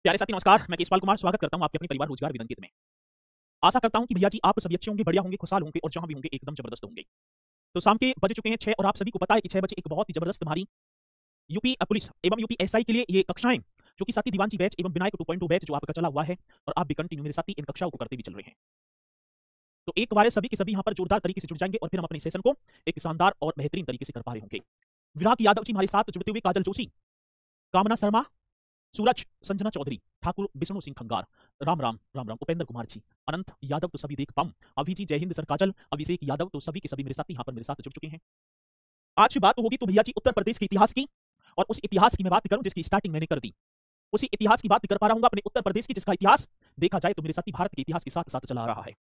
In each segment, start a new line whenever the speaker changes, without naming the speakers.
प्यारे साथी नमस्कार, मैं केशपाल कुमार स्वागत करता हूं आपके अपने परिवार रोजगार विदंकित में। आशा करता हूं कि भैया जी आप सभी अच्छे होंगे, बढ़िया होंगे, खुशहाल होंगे और जहां भी होंगे एकदम जबरदस्त होंगे। तो शाम के बज चुके हैं 6 और आप सभी को पता है कि 6 बजे एक बहुत ही जबरदस्त हमारी यूपी पुलिस एवं यूपी एसआई के लिए ये कक्षाएं जो कि साथी दीवानजी बैच एवं विनायक 2.2 बैच जो आपका चला हुआ है और आप भी कंटिन्यू मेरे साथी इन कक्षाओं को करते भी चल रहे हैं। तो एक बार सभी के सभी यहाँ पर जोरदार तरीके से जुड़ जाएंगे और फिर हम अपने सेशन को एक शानदार और बेहतरीन तरीके से कर पा रहे होंगे। विराग यादव जी हमारे साथ जुड़ते हुए, काजल जोशी, कामना शर्मा, सूरज, संजना चौधरी, ठाकुर विष्णु सिंह खंगार, राम राम राम राम, उपेंद्र कुमार जी, अनंत यादव तो सभी देख पाऊं, अभी जी, जय हिंद सर, काजल, अभिषेक यादव तो सभी के सभी मेरे साथ यहाँ पर मेरे साथ जुड़ चुके हैं। आज की बात होगी तो भैया जी उत्तर प्रदेश के इतिहास की, और उस इतिहास की मैं बात करूं जिसकी स्टार्टिंग मैंने कर दी, उसी इतिहास की बात कर पा रहा हूं अपने उत्तर प्रदेश की, जिसका इतिहास देखा जाए तो मेरे साथी भारत के इतिहास के साथ साथ चला रहा है।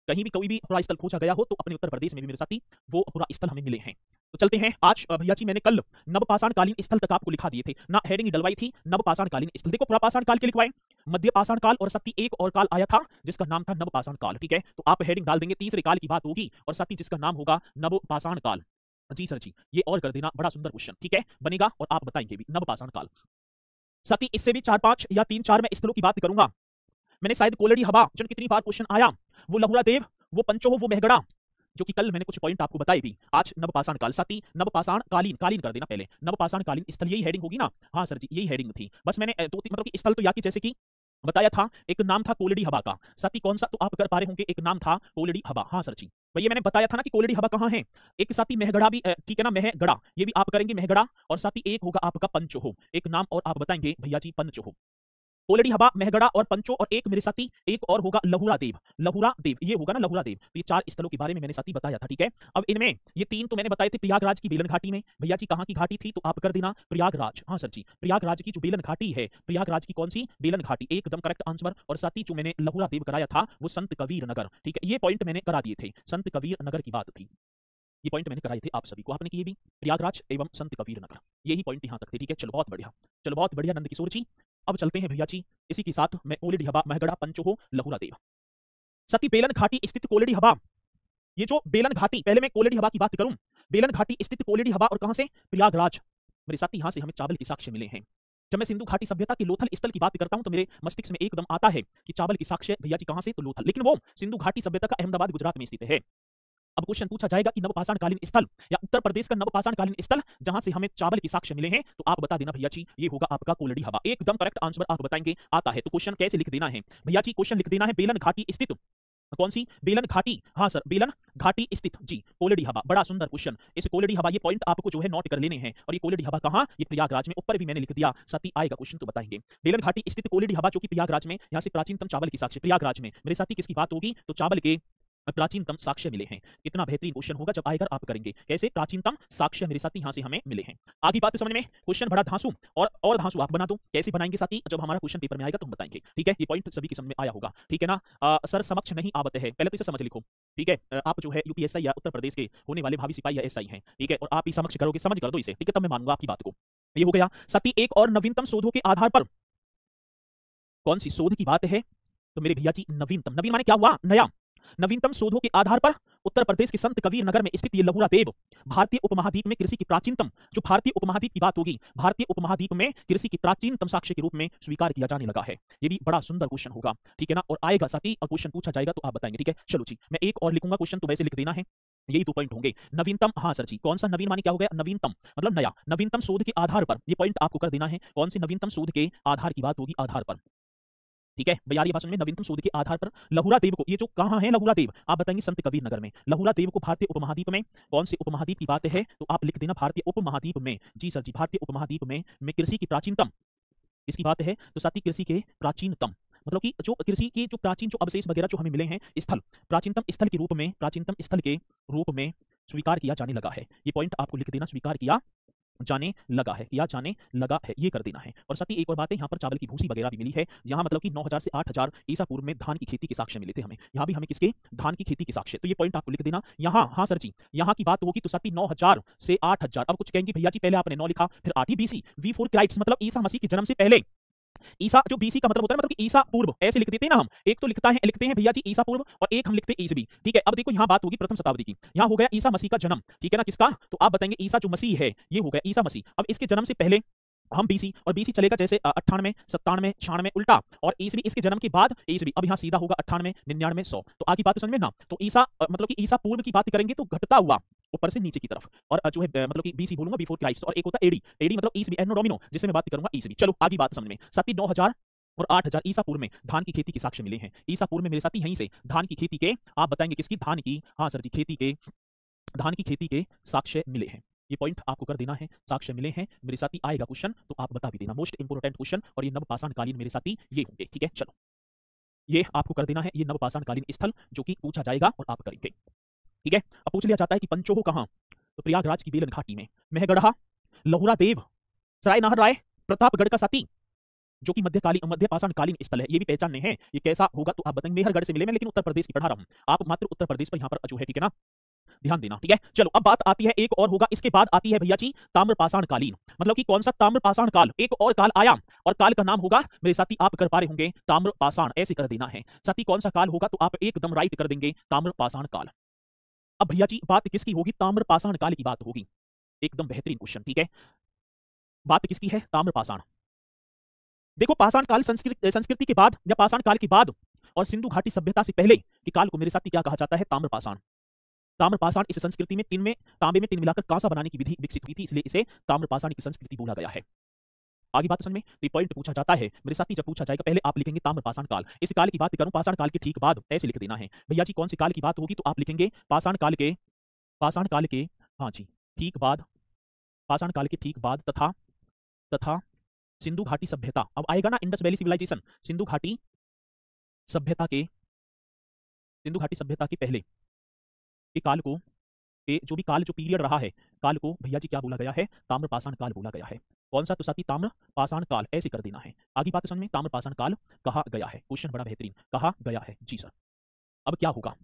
कहीं भी कोई भी पूरा स्थल खोजा गया हो तो अपने उत्तर प्रदेश में भी मेरे साथी वो पूरा स्थल हमें मिले हैं। तो चलते हैं आज भैया जी, मैंने कल नवपाषाण कालीन स्थल तक आपको लिखा दिए थे ना, हेडिंग डलवाई थी नवपाषाण कालीन स्थल। देखो पुरापाषाण काल के लिखवाए, मध्य पाषाण काल और सती एक और काल आया था जिसका नाम था नवपाषाण काल। ठीक है, तो आप हेडिंग डाल देंगे तीसरे काल की बात होगी और साथी जिसका नाम होगा नवपाषाण काल। जी सर जी, ये और कर देना, बड़ा सुंदर क्वेश्चन ठीक है बनेगा और आप बताएंगे भी नवपाषाण काल। साथी इससे भी 4-5 या 3-4 मैं स्थलों की बात करूंगा। मैंने शायद कोलड़ी हवा जन कितनी बार क्वेश्चन आया, वो लहुरा देव, वो पंचोह, वो मेहगड़ा, जो कि कल मैंने कुछ पॉइंट आपको बताए भी। आज नवपाषाण काल, साथी नवपाषाण कालीन, कालीन कर देना पहले, नवपाषाण कालीन स्थल यही हेडिंग होगी ना। हाँ सर जी, यही हेडिंग थी, बस मैंने मतलब कि स्थल तो या कि जैसे कि बताया था, एक नाम था कोलड़ी हवा का, साथी कौन सा तो आप कर पा रहे होंगे, एक नाम था कोलड़ी हवा। हाँ सर जी, भैया मैंने बताया था ना कि कोलड़ी हवा कहाँ है। एक साथी मेहगढ़ा भी ठीक है ना, मेहगढ़ा, ये भी आप करेंगे मेहगढ़ा, और साथी एक होगा आपका पंचोह, एक नाम और आप बताएंगे भैया जी पंचोह। कोलड़ी हवा, मेहगढ़ा और पंचो, और एक मेरे साथी एक और होगा लहुरा देव, लहुरा देव ये होगा ना, लहुरा देव। तो ये 4 स्थलों के बारे में मैंने साथी बताया था। ठीक है, अब इनमें ये 3 तो मैंने बताए थे प्रयागराज की बेलन घाटी में। भैया जी कहाँ की घाटी थी तो आप कर देना प्रयागराज। हाँ सर जी, प्रयागराज की जो बेलन घाटी है, प्रयागराज की कौन सी बेलन घाटी, एकदम करेक्ट आंसर। और साथी जो मैंने लहुरा देव कराया था वो संत कबीर नगर। ठीक है, ये पॉइंट मैंने करा दिए थे, संत कबीर नगर की बात थी, ये पॉइंट मैंने कराए थे आप सभी को, आपने किए भी, प्रयागराज एवं संत कबीर नगर, यही पॉइंट यहाँ तक थे। ठीक है, चलो बहुत बढ़िया, चलो बहुत बढ़िया नंद किशोर जी। अब चलते हैं भैया जी इसी के साथ मैं कोलड़ी हवा, मेहगढ़ा, पंचोह, लहुरा देव। सती बेलन घाटी स्थित कोलड़ी हवा, ये जो बेलन घाटी, पहले मैं कोलड़ी हवा की बात करूं, बेलन घाटी स्थित कोलड़ी हवा और कहां से, प्रयागराज। मेरे साथी यहां से हमें चावल के साक्ष्य मिले हैं। जब मैं सिंधु घाटी सभ्यता के लोथल स्थल की बात करता हूं तो मेरे मस्तिष्क में एकदम आता है कि चावल की साक्ष्य भैया जी कहां से, तो लोथल, लेकिन वो सिंधु घाटी सभ्यता का अहमदाबाद गुजरात में स्थित है। अब क्वेश्चन पूछा जाएगा कि नवपाषाण कालीन स्थल या उत्तर प्रदेश का नवपाषाण कालीन स्थल जहां से हमें चावल के साक्ष्य मिले हैं, तो आप बता देना भैया जी ये होगा आपका कोलड़ी हवा, एकदम करेक्ट आंसर आप बताएंगे आता है। तो क्वेश्चन कैसे लिख देना है भैया जी, क्वेश्चन लिख देना है बेलन घाटी स्थित, कौन सी बेलन घाटी, हाँ सर बेलन घाटी स्थित जी कोलड़ी हवा। बड़ा सुंदर क्वेश्चन, इस कोलड़ी हवा ये पॉइंट आपको जो है नोट कर लेने हैं, और ये कोलड़ी हवा कहाँ, ये प्रयागराज में, ऊपर भी मैंने लिख दिया, साथी आएगा क्वेश्चन तो बताएंगे। बेलन घाटी स्थित कोलड़ी हवा जो कि प्रयागराज में, यहाँ से प्राचीनतम चावल की साक्ष्य प्रयागराज में, मेरे साथी किसकी बात होगी तो चावल के प्राचीनतम साक्ष्य मिले हैं। कितना बेहतरीन क्वेश्चन होगा जब आएगा आप करेंगे, कैसे प्राचीनतम साक्ष्य मेरे साथी यहां से हमें मिले हैं। आगे बात समझ में, क्वेश्चन बड़ा धांसू और धांसू आप बना दो, कैसे बनाएंगे साथी जब हमारा क्वेश्चन पेपर में आएगा तो हम बताएंगे। ठीक है, ये पॉइंट सभी की समझ में आया होगा, ठीक है ना। सर समक्ष नहीं आवत है, पहले तो इसे समझ लिखो। ठीक है, आप जो है यूपीएसआई या उत्तर प्रदेश के होने वाले भावी सिपाही या एसआई हैं, ठीक है, और आप ही समक्ष करोगे, समझ कर दो इसे, ठीक है, तब मैं मानूंगा आपकी बात को। ये हो गया साथी, एक और नवीनतम शोधों के आधार पर, कौन सी शोध की बात है तो मेरे भैया जी नवीनतम, नवीन माने क्या हुआ, नया, नवीनतम शोधों के आधार पर उत्तर प्रदेश के संत कबीर नगर में स्थित ये लहुरा देव भारतीय उपमहाद्वीप में कृषि की प्राचीनतम, जो भारतीय उपमहाद्वीप की बात होगी, भारतीय उपमहाद्वीप में कृषि की प्राचीनतम साक्ष्य के रूप में स्वीकार किया जाने लगा है। ये भी बड़ा सुंदर क्वेश्चन होगा, ठीक है ना, और आएगा साथी, और क्वेश्चन पूछा जाएगा तो आप बताएंगे। ठीक है, चलो जी मैं एक और लिखूंगा क्वेश्चन, तो वैसे लिख देना है, यही 2 पॉइंट होंगे। नवीनतम, हाँ सर जी, कौन सा नवीन माने क्या हो गया, नवीनतम मतलब नया, नवीनतम शोध के आधार पर, ये पॉइंट आपको कर देना है, कौन सी नवीनतम शोध के आधार की बात होगी, आधार पर। ठीक है, 42 भाषण में नवीनतम शोध के आधार पर लहुरा देव को, ये जो कहां है लहुरा देव, आप बताएंगे संत कबीर नगर में, लहुरा देव को भारतीय उपमहाद्वीप में, कौन से उपमहाद्वीप की बात है तो आप लिख देना भारतीय उपमहाद्वीप में। जी सर जी, भारतीय उपमहाद्वीप में कृषि की प्राचीनतम, इसकी बात है तो साथी कृषि के प्राचीनतम, मतलब कि जो कृषि की जो प्राचीन जो अवशेष वगैरह जो हमें मिले हैं, स्थल प्राचीनतम स्थल के रूप में, प्राचीनतम स्थल के रूप में स्वीकार किया जाने लगा है। ये पॉइंट आपको लिख देना, स्वीकार किया जाने लगा है, किया जाने लगा है, ये कर देना है। और साथ ही एक और बात है, यहाँ पर चावल की भूसी वगैरह भी मिली है, यहाँ मतलब कि 9000 से 8000 ईसा पूर्व में धान की खेती के साक्ष्य मिले थे हमें, यहाँ भी हमें किसके, धान की खेती के साक्ष्य, तो ये पॉइंट आपको लिख देना यहाँ। हाँ सर जी, यहाँ की बात होगी तो साथी 9000 से 8000। अब कुछ कहेंगे भैया जी पहले आपने 9 लिखा फिर 8 ही, बीसी V4 क्राइस्ट मतलब ईसा मसीह के जन्म से पहले, ईसा जो बीसी का मतलब होता है, मतलब कि ईसा पूर्व ऐसे लिख देते हैं ना हम, एक तो लिखते हैं भैया जी ईसा पूर्व और एक हम लिखते हैं ईसवी। ठीक है, अब देखो यहाँ बात होगी प्रथम शताब्दी की, यहाँ हो गया ईसा मसीह का जन्म, ठीक है ना, किसका तो आप बताएंगे ईसा जो मसीह है ये हो गया ईसा मसीह। अब इसके जन्म से पहले हम बीसी और बीसी चलेगा जैसे 98, 97, 96 उल्टा, और ईसवी इसके जन्म के बाद ईसवी, अब यहाँ सीधा होगा 98, 99, 100। तो आगे बात समझ में ना। तो ईसा मतलब कि ईसा पूर्व की बात करेंगे तो घटता हुआ ऊपर से नीचे की तरफ, और जो है मतलब कि बीसी बोलूंगा बिफोर क्राइस्ट, और एक होता एडी, एडी मतलब ईसवी एनो डोमिनो, जिससे मैं बात करूंगा ईसवी। चलो आगे बात समझ में। साथी 9000 और 8000 ईसा पूर्व में धान की खेती के साक्ष्य मिले हैं। ईसा पूर्व में मेरे साथी यहीं से धान की खेती के, आप बताएंगे किसकी, धान की, हाँ सर जी, खेती के, धान की खेती के साक्ष्य मिले हैं। ये पॉइंट आपको कर देना है, साक्ष्य मिले हैं मेरे साथी। आएगा क्वेश्चन तो आप बता भी देना, मोस्ट इंपोर्टेंट क्वेश्चन, और ये नवपाषाण कालीन मेरे साथी ये होंगे, ठीक है। चलो ये आपको कर देना है, ये नवपाषाण कालीन स्थल जो कि पूछा जाएगा और आप करेंगे, ठीक है। अब पूछ लिया जाता है कि पंचोहो कहां, तो प्रयागराज की बेलन घाटी में, महगढ़ा, लहुरा देव, सराय नाहर राय, प्रतापगढ़ का साथी, जो कि मध्यपाषाण कालीन स्थल है। ये भी पहचानने हैं, ये कैसा होगा तो आप बताएंगे। मेहरगढ़ से मिले, मैं लेकिन उत्तर प्रदेश की पढ़ा रहा हूं, आप मात्र उत्तर प्रदेश पर यहाँ पर जो है, ठीक है ना, ध्यान देना, ठीक है। चलो अब बात आती है, एक और होगा इसके बाद आती है भैया जी ताम्रपाषाण कालीन, मतलब कि कौन सा ताम्रपाषाण काल, एक और काल आया, और काल का नाम होगा मेरे साथी, आप कर पा रहे होंगे ताम्रपाषाण, ऐसे कर देना है साथी। कौन सा काल होगा तो आप एकदम राइट कर देंगे, ताम्रपाषाण काल। अब भैया जी बात किसकी होगी, ताम्रपाषाण काल की बात होगी, एकदम बेहतरीन क्वेश्चन, ठीक है। बात किसकी है, ताम्रपाषाण। देखो पाषाण काल संस्कृति के बाद, या पाषाण काल के बाद और सिंधु घाटी सभ्यता से पहले के काल को मेरे साथी क्या कहा जाता है, ताम्रपाषाण। ताम्रपाषाण इस संस्कृति में तांबे में टिन मिलाकर कांसा बनाने की विधि विकसित हुई थी, इसलिए इसे ताम्रपाषाण की संस्कृति बोला गया है। आगे बात समझ में, तो ये पॉइंट पूछा जाता है मेरे साथी, जब पूछा जाएगा पहले आप लिखेंगे ताम्रपाषाण काल। इस काल की बात करूं, पाषाण काल के ठीक बाद, ऐसे लिख देना है भैया जी। कौन से काल की बात होगी तो आप लिखेंगे पाषाण काल के, हाँ जी ठीक बाद, पाषाण काल के ठीक बाद, तथा सिंधु घाटी सभ्यता। अब आएगा ना इंडस वैली सिविलाइजेशन, सिंधु घाटी सभ्यता के पहले के काल को, जो भी काल, जो पीरियड रहा है, काल को भैया जी क्या बोला गया है, ताम्रपाषाण काल बोला गया है। कौन सा तो साथी, ताम्रपाषाण काल, ऐसे कर देना है। आगे बात समझ में, ताम्रपाषाण काल कहा गया है, क्वेश्चन बड़ा बेहतरीन, कहा गया है जी सर। अब क्या होगा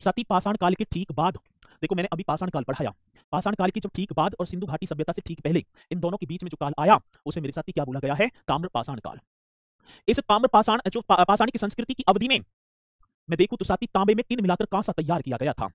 साथी, पाषाण काल के ठीक बाद, देखो मैंने अभी पाषाण काल पढ़ाया, पाषाण काल के जब ठीक बाद और सिंधु घाटी सभ्यता से ठीक पहले, इन दोनों के बीच में जो काल आया उसे मेरे साथी क्या बोला गया है, ताम्रपाषाण काल। इस ताम्रपाषाण जो पाषाणिक संस्कृति की अवधि में मैं देखूं तो साथी, तांबे में टिन मिलाकर कांसा तैयार किया गया था,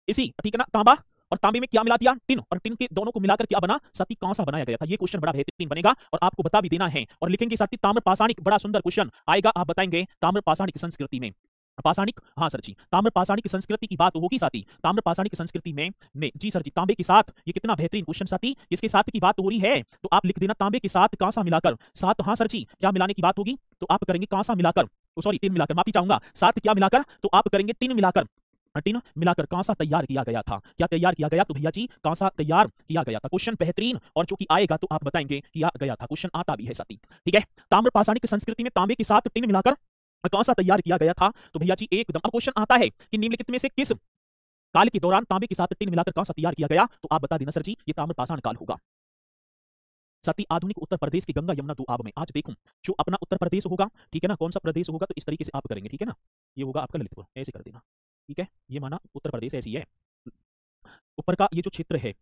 इसी, ठीक है ना, तांबा और तांबे में क्या मिला दिया, टिन, और टिन के दोनों को मिलाकर क्या बना साथी, कांसा बनाया गया था। ये क्वेश्चन बड़ा बेहतरीन बनेगा और आपको बता भी देना है, और लिखेंगे साथी ताम्रपाषाणिक, बड़ा सुंदर क्वेश्चन आएगा, आप बताएंगे ताम्रपाषाणिक संस्कृति में, पाषाणिक, हाँ सर जी, ताम्रपाषाणिक संस्कृति की बात होगी साथी। ताम्रपाषाणिक संस्कृति में जी सर जी, तांबे के साथ, ये कितना बेहतरीन क्वेश्चन साथी, इसके साथ की बात हो रही है तो आप लिख देना तांबे के साथ कांसा मिलाकर, साथ, हाँ सर जी, क्या मिलाने की बात होगी तो आप करेंगे कांसा मिलाकर, सॉरी टिन मिलाकर, माफी चाहूंगा, साथ क्या मिलाकर तो आप करेंगे टिन मिलाकर कांसा तैयार किया गया था। क्या तैयार किया गया तो भैया जी, कांसा तैयार किया गया था। क्वेश्चन बेहतरीन, और जो कि आएगा तो आप बताएंगे किया गया था, क्वेश्चन आता भी है साथी, ठीक है। ताम्रपाषाणिक संस्कृति में तांबे के साथ टिन मिलाकर कांसा तैयार किया गया था, तो भैया जी एकदम। अब क्वेश्चन आता है कि निम्नलिखित में से किस काल के दौरान तांबे के साथ टिन मिलाकर कांसा तैयार किया गया, तो आप बता देना सर जी, ये ताम्रपाषाण काल होगा साथी। आधुनिक उत्तर प्रदेश की गंगा यमुना दोआब में, आज देखूं जो अपना उत्तर प्रदेश होगा, ठीक है ना, कौन सा प्रदेश होगा तो इस तरीके से आप करेंगे, ठीक है ना, ये होगा आपका ललितपुर, ऐसे कर देना, ठीक है, ये माना उत्तर प्रदेश ऐसी है। ऊपर का ये जो क्षेत्र है,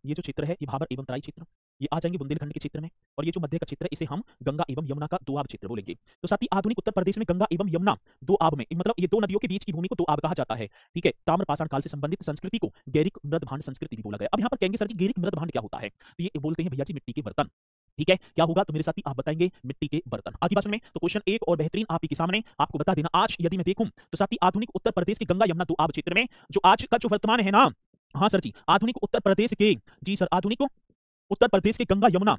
ये भाबर एवं तराई क्षेत्र, ये आ जाएंगे बुंदेलखंड के क्षेत्र में, और ये जो मध्य का क्षेत्र है इसे हम गंगा एवं यमुना का दोआब क्षेत्र बोलेंगे। तो साथ ही आधुनिक उत्तर प्रदेश में गंगा एवं यमुना दोआब में, मतलब ये दो नदियों के बीच की भूमि को दोआब कहा जाता है, ठीक है। ताम्रपाषाण काल से संबंधित संस्कृति को गैरिक मृदभांड संस्कृति भी बोला गया। अब यहाँ पर कहेंगे सर जी गैरिक मृदभांड क्या होता है, तो ये बोलते हैं भैया जी मिट्टी के बर्तन, ठीक है। क्या होगा तो मेरे साथी आप बताएंगे मिट्टी के बर्तन। आगे बात में तो क्वेश्चन एक और बेहतरीन आपके सामने, आपको बता देना, आज यदि मैं देखूं तो साथी आधुनिक उत्तर प्रदेश के गंगा यमुना दोआब क्षेत्र में, जो आज का जो वर्तमान है ना, हाँ सर जी, आधुनिक उत्तर प्रदेश के, जी सर, आधुनिक उत्तर प्रदेश के गंगा यमुना,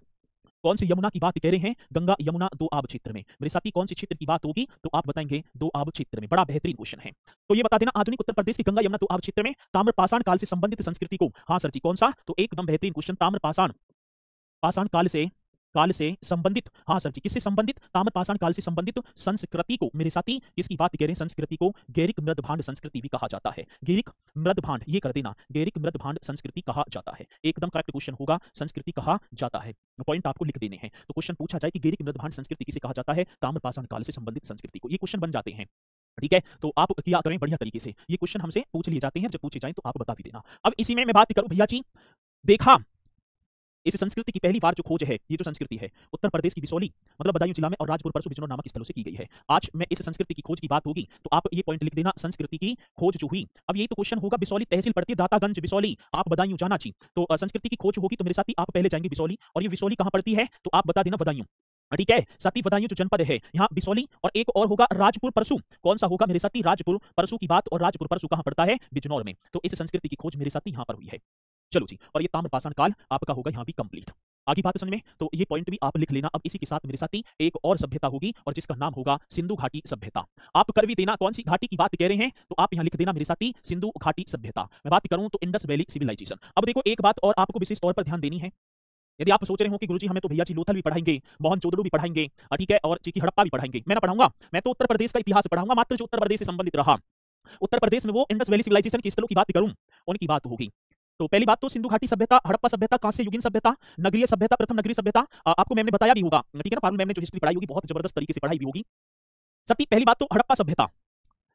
कौन सी यमुना की बात कह रहे हैं, गंगा यमुना दोआब क्षेत्र में मेरे साथी कौन से क्षेत्र की बात होगी तो आप बताएंगे दोआब क्षेत्र में। बड़ा बेहतरीन क्वेश्चन है, तो ये बता देना आधुनिक उत्तर प्रदेश की गंगा यमुना दोआब क्षेत्र में ताम्रपाषाण काल से संबंधित संस्कृति को, हाँ सर जी, कौन सा तो एकदम बेहतरीन क्वेश्चन, पाषाण काल से संबंधित, हाँ सर जी, किससे संबंधित, ताम्रपाषाण काल से संबंधित संस्कृति को मेरे साथी, किसकी बात कह रहे हैं, संस्कृति को गैरिक मृदभांड संस्कृति भी कहा जाता है। गैरिक मृदभांड, ये कर देना, गैरिक मृदभांड संस्कृति कहा जाता है, एकदम करेक्ट क्वेश्चन होगा, संस्कृति कहा जाता है, पॉइंट आपको लिख देने हैं। तो क्वेश्चन पूछा जाए कि गैरिक मृदभांड संस्कृति किसे कहा जाता है, ताम्रपाषाण काल से संबंधित संस्कृति को, ये क्वेश्चन बन जाते हैं, ठीक है। तो आप क्या करें बढ़िया तरीके से, ये क्वेश्चन हमसे पूछ लिए जाते हैं, जब पूछे जाए तो आप बता भी देना। अब इसी में मैं बात करूं भैया जी, देखा इस संस्कृति की पहली बार जो खोज है, ये जो संस्कृति है उत्तर प्रदेश की बिसौली मतलब बदायूं जिला में और राजपुर परसू बिजनौर नामक स्थलों से की गई है। आज मैं इस संस्कृति की खोज की बात होगी तो आप ये पॉइंट लिख देना, संस्कृति की खोज जो हुई। अब यही तो क्वेश्चन होगा, बिसौली तहसील पड़ती है दातागंज बिसौली, आप बदायूं जाना चाहिए। तो संस्कृति की खोज होगी तो मेरे साथ ही आप पहले जाएंगे बिसौली, और ये बिसौली कहां पड़ती है तो आप बता देना बदायूं। ठीक है, साथी बदायूं जो जनपद है यहाँ बिसौली, और एक और होगा राजपुर परसू। कौन सा होगा मेरे साथी? राजपुर परसू की बात, और राजपुर परसू कहां पड़ता है? बिजनौर में। तो इस संस्कृति की खोज मेरे साथी यहाँ पर हुई है। चलो जी, और ये ताम्रपाषाण काल आपका होगा यहाँ भी कंप्लीट। आगे बात समझ में, तो ये पॉइंट भी आप लिख लेना। अब इसी के साथ मेरे साथी एक और सभ्यता होगी और जिसका नाम होगा सिंधु घाटी सभ्यता। आप कर भी देना कौन सी घाटी की बात कह रहे हैं, तो आप यहाँ लिख देना मेरे साथी सिंधु घाटी सभ्यता। मैं बात करूं तो इंडस वैली सिविलाइजेशन। अब देखो एक बात और आपको विशेष तौर पर ध्यान देनी है। यदि आप सोच रहे हो कि गुरुजी हमें तो भैया जी लोथल भी पढ़ाएंगे, मोहनजोदड़ो भी पढ़ाएंगे, ठीक है, और चीकी हड़प्पा भी पढ़ाएंगे, मैं ना पढ़ाऊंगा। मैं तो उत्तर प्रदेश का इतिहास पढ़ाऊंगा, मात्र जो उत्तर प्रदेश से संबंधित रहा। उत्तर प्रदेश में वो इंडस वैली सिविलाइजेशन के स्थलों की बात करूं, उनकी बात होगी। तो पहली बात तो सिंधु घाटी सभ्यता, हड़प्पा सभ्यता, कांस्य युगीन सभ्यता, नगरीय सभ्यता, प्रथम नगरीय सभ्यता। आपको मैम ने बताया भी होगा, ठीक है ना, पारुल मैम ने जो हिस्ट्री पढ़ाई होगी बहुत जबरदस्त तरीके से पढ़ाई भी होगी। सती पहली बात तो हड़प्पा सभ्यता,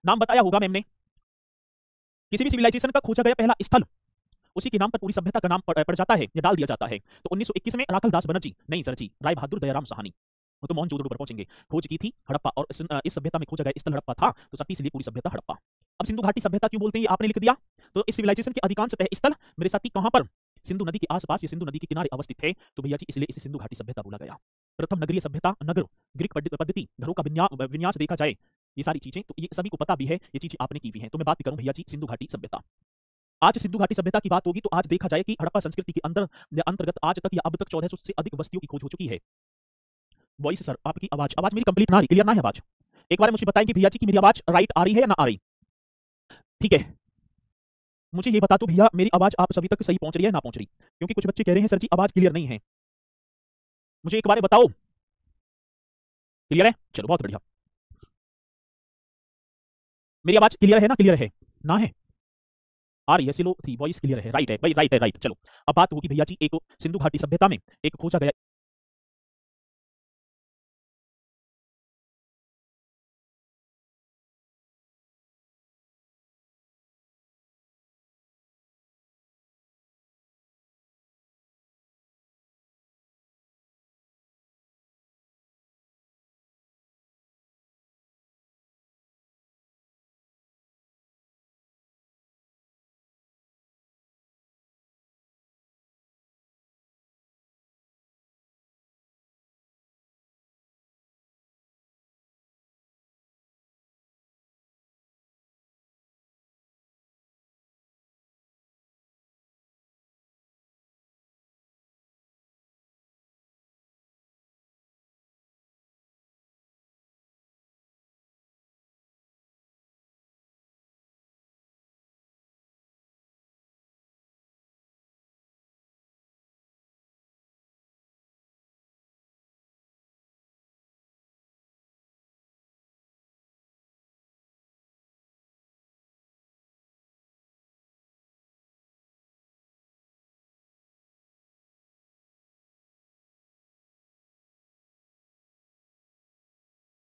नाम बताया होगा मैम ने। किसी भी सिविलाइजेशन का खोजा गया पहला स्थल, उसी के नाम पर पूरी सभ्यता का नाम पड़ जाता है या डाल दिया जाता है। तो 1921 में राखल दास बनर्जी, नहीं सर जी, राय बहादुर दयाराम साहनी, वो तो मोहनजोदड़ो पर पहुंचेंगे, खोज की थी हड़प्पा, और इस सभ्यता में खोजा गया स्थल हड़प्पा था, तो सती इसलिए पूरी सभ्यता हड़प्पा। अब सिंधु घाटी सभ्यता क्यों बोलते हैं, आपने लिख दिया। तो इस सिविलाइजेशन के अधिकांश स्थल मेरे साथी कहां पर? सिंधु नदी के आसपास या सिंधु नदी के किनारे अवस्थित है, तो भैया जी इसलिए इसे सिंधु घाटी सभ्यता बोला गया। प्रथम नगरीय सभ्यता, नगर ग्रीक पद्धति, घरों का विन्यास देखा जाए, ये सारी चीजें तो ये सभी को पता भी है, ये चीजें आपने की भी है। तो मैं बात करूं भैया जी सिंधु घाटी सभ्यता। आज सिंधु घाटी सभ्यता की बात होगी तो आज देखा जाए कि हड़प्पा संस्कृति के अंतर्गत आज तक या अब तक 1400 से अधिक बस्तियों की खोज हो चुकी है। वॉइस सर आपकी आवाज मेरी कंप्लीट ना आ रही, क्लियर ना है आवाज? एक बार मुझे बताएंगे भैया जी कि मेरी आवाज राइट आ रही है या ना आ रही? ठीक है, मुझे ये बता दो भैया मेरी आवाज आप सभी तक सही पहुंच रही है ना पहुंच रही, क्योंकि कुछ बच्चे कह रहे हैं सर जी आवाज क्लियर नहीं है। मुझे एक बार बताओ, क्लियर है? चलो बहुत बढ़िया। मेरी आवाज क्लियर है ना? क्लियर है ना? है आ रही है, स्लो थी, वॉइस क्लियर है, राइट है भाई, राइट है, राइट। चलो अब बात होगी भैया जी एक सिंधु घाटी सभ्यता में एक खोजा गया